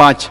5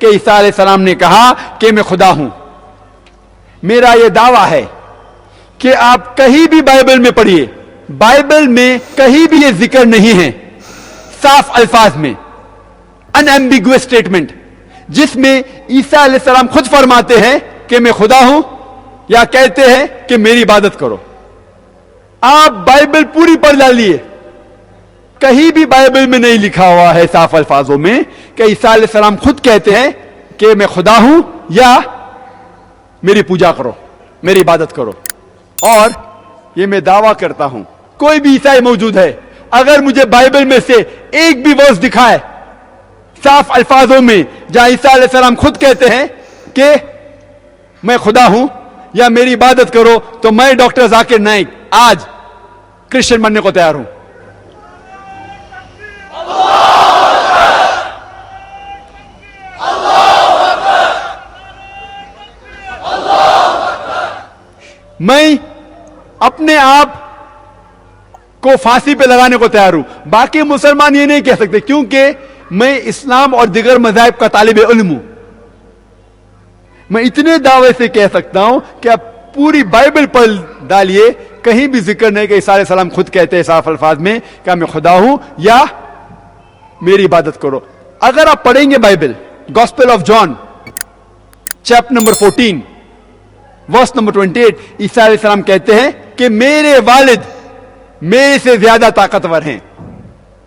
کہ عیسیٰ علیہ السلام نے کہا کہ میں خدا ہوں. میرا یہ دعویٰ ہے کہ آپ کہیں بھی بائبل میں پڑھیے, بائبل میں کہیں بھی یہ ذکر نہیں ہے صاف الفاظ میں, انایمبیگوس اسٹیٹمنٹ, جس میں عیسیٰ علیہ السلام خود فرماتے ہیں کہ میں خدا ہوں یا کہتے ہیں کہ میری عبادت کرو. آپ بائبل پوری پڑھ ڈالیے, کہیں بھی بائبل میں نہیں لکھا ہوا ہے صاف الفاظوں میں کہ عیسیٰ علیہ السلام خود کہتے ہیں کہ میں خدا ہوں یا میری پوجا کرو, میری عبادت کرو. اور یہ میں دعویٰ کرتا ہوں, کوئی بھی عیسائی موجود ہے, اگر مجھے بائبل میں سے ایک بھی ورس دکھائے صاف الفاظوں میں جہاں عیسیٰ علیہ السلام خود کہتے ہیں کہ میں خدا ہوں یا میری عبادت کرو, تو میں ڈاکٹر ذاکر نائک آج کرسچن بننے کو تیار ہوں. میں اپنے آپ کو پھانسی پہ لگانے کو تیار ہوں. باقی مسلمان یہ نہیں کہہ سکتے, کیونکہ میں اسلام اور دیگر مذاہب کا طالب علم ہوں. میں اتنے دعوے سے کہہ سکتا ہوں کہ آپ پوری بائبل پڑھ ڈالیے, کہیں بھی ذکر نہیں کہ عیسیٰ علیہ السلام خود کہتے ہیں صاف الفاظ میں کہ میں خدا ہوں یا میری عبادت کرو. اگر آپ پڑھیں گے Bible, gospel of John chapter number 14 verse number 28, Isa علیہ السلام کہتے ہیں کہ میرے والد میرے سے زیادہ طاقتور ہیں.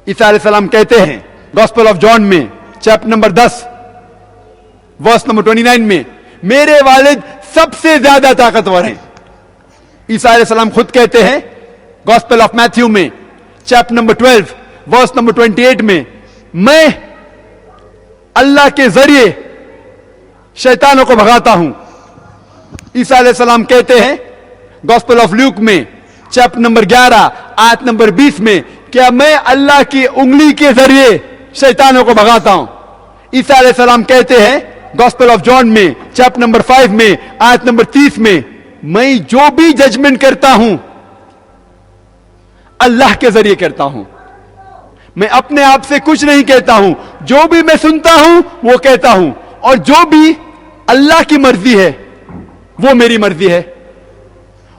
عیسیٰ علیہ السلام کہتے ہیں گاسپل آف جان میں چیپٹر نمبر 10 ورس نمبر 29 میں میرے والد سب سے زیادہ طاقتور ہیں. عیسیٰ علیہ السلام خود کہتے ہیں گاسپل آف میتھیو میں چیپٹر نمبر 12 ورس نمبر 28 میں اللہ کے ذریعے شیطانوں کو بھگاتا ہوں. عیسیٰ علیہ السلام کہتے ہیں گاسپل آف لیوک میں چیپٹر نمبر 11 آیت نمبر 20 میں کیا میں اللہ کی انگلی کے ذریعے شیطانوں کو بھگاتا ہوں. عیسیٰ علیہ السلام کہتے ہیں گاسپل آف جان میں چیپٹر نمبر 5 میں آیت نمبر 30 میں جو بھی ججمنٹ کرتا ہوں اللہ کے ذریعے کرتا ہوں. میں اپنے آپ سے کچھ نہیں کہتا ہوں, جو بھی میں سنتا ہوں وہ کہتا ہوں, اور جو بھی اللہ کی مرضی ہے وہ میری مرضی ہے.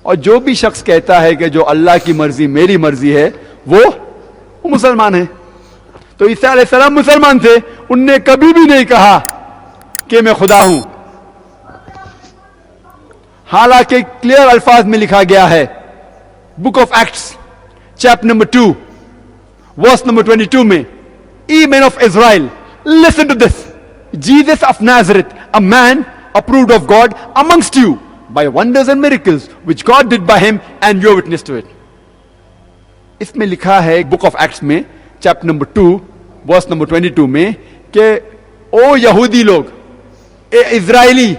اور جو بھی شخص کہتا ہے کہ جو اللہ کی مرضی میری مرضی ہے وہ مسلمان ہے. تو عیسیٰ علیہ السلام مسلمان تھے, ان نے کبھی بھی نہیں کہا کہ میں خدا ہوں. حالانکہ کلیئر الفاظ میں لکھا گیا ہے book of Acts chapter number 2 verse number 22 میں, Ye men of Israel, listen to this. Jesus of Nazareth, a man approved of God amongst you by wonders and miracles which God did by him, and you are witness to it. اس میں لکھا ہے book of acts میں chapter number 2 verse number 22 میں کہ او یہودی لوگ, اے اسرائیلی,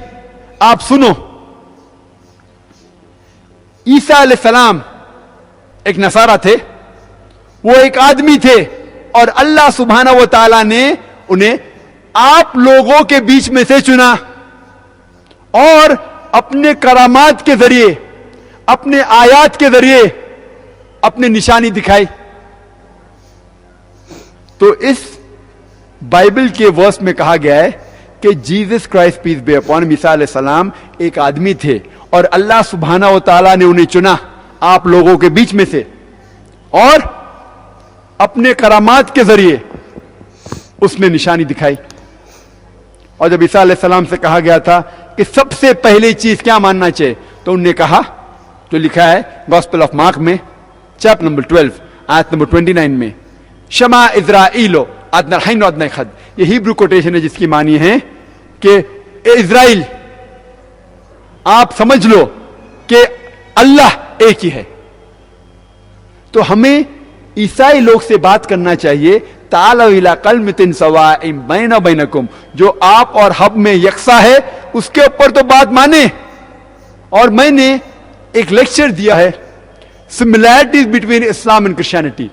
آپ سنو. عیسیٰ علیہ السلام ایک نصارہ تھے, وہ ایک آدمی تھے, اور اللہ سبحانہ و تعالی نے انہیں آپ لوگوں کے بیچ میں سے چنا اور اپنے کرامات کے ذریعے, اپنے آیات کے ذریعے اپنے نشانی دکھائی. تو اس بائبل کے ورس میں کہا گیا ہے کہ Jesus Christ peace be upon, عیسیٰ علیہ السلام ایک آدمی تھے اور اللہ سبحانہ و تعالی نے انہیں چنا آپ لوگوں کے بیچ میں سے, اور اپنے کرامات کے ذریعے اس میں نشانی دکھائی. اور جب عیسیٰ علیہ السلام سے کہا گیا تھا کہ سب سے پہلی چیز کیا ماننا چاہیے, تو انہوں نے کہا جو لکھا ہے گاسپل آف مارک میں چیپٹر نمبر 12 آیت نمبر 29 میں, شما اسرائیلو ادنا حین ادنا خد. یہ ہیبرو کوٹیشن ہے جس کی معنی ہے کہ اے اسرائیل, آپ سمجھ لو کہ اللہ ایک ہی ہے. تو ہمیں عیسائی لوگ سے بات کرنا چاہیے تعالوا الی کلمۃ سواء بین بینکم, جو آپ اور ہم میں یکساں ہے اس کے اوپر تو بات مانے. اور میں نے ایک لیکچر دیا ہے similarities between Islam and Christianity.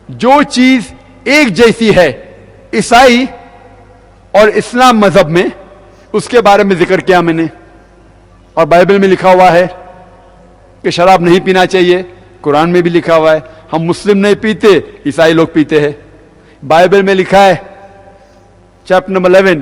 جو چیز ایک جیسی ہے عیسائی اور اسلام مذہب میں, اس کے بارے میں ذکر کیا میں نے. اور بائبل میں لکھا ہوا ہے کہ شراب نہیں پینا چاہیے, قرآن میں بھی لکھا ہوا ہے. ہم مسلم نہیں پیتے, عیسائی لوگ پیتے ہیں. بائبل میں لکھا ہے چیپٹر نمبر 11